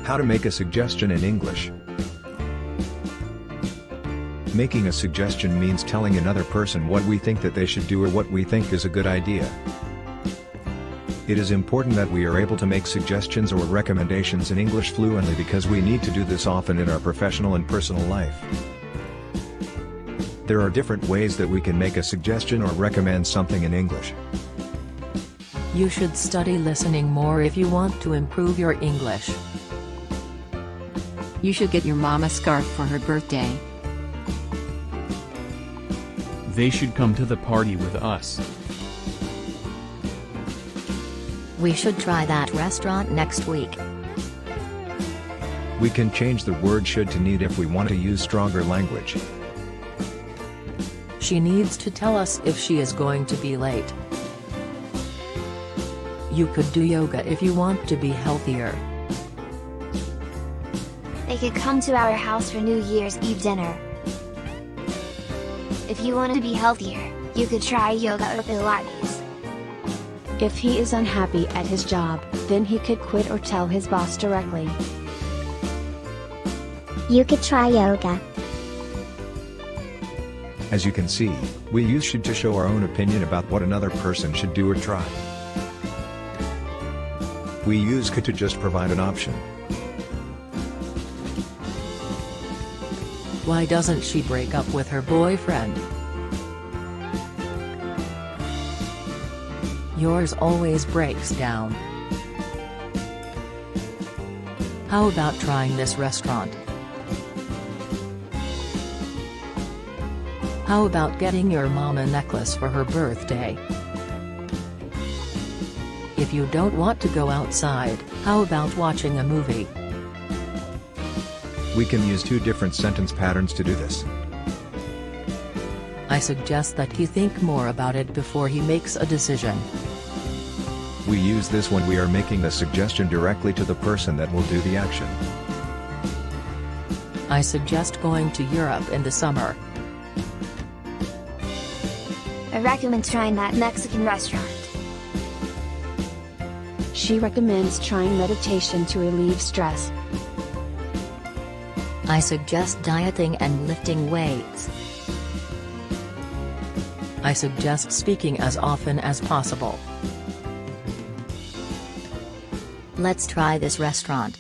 How to make a suggestion in English. Making a suggestion means telling another person what we think that they should do or what we think is a good idea. It is important that we are able to make suggestions or recommendations in English fluently because we need to do this often in our professional and personal life. There are different ways that we can make a suggestion or recommend something in English. You should study listening more if you want to improve your English. You should get your mom a scarf for her birthday. They should come to the party with us. We should try that restaurant next week. We can change the word should to need if we want to use stronger language. She needs to tell us if she is going to be late. You could do yoga if you want to be healthier. They could come to our house for New Year's Eve dinner. If you want to be healthier, you could try yoga or Pilates. If he is unhappy at his job, then he could quit or tell his boss directly. You could try yoga. As you can see, we use should to show our own opinion about what another person should do or try. We use could to just provide an option. Why doesn't she break up with her boyfriend? Yours always breaks down. How about trying this restaurant? How about getting your mom a necklace for her birthday? If you don't want to go outside, how about watching a movie? We can use two different sentence patterns to do this. I suggest that he think more about it before he makes a decision. We use this when we are making a suggestion directly to the person that will do the action. I suggest going to Europe in the summer. I recommend trying that Mexican restaurant. She recommends trying meditation to relieve stress. I suggest dieting and lifting weights. I suggest speaking as often as possible. Let's try this restaurant.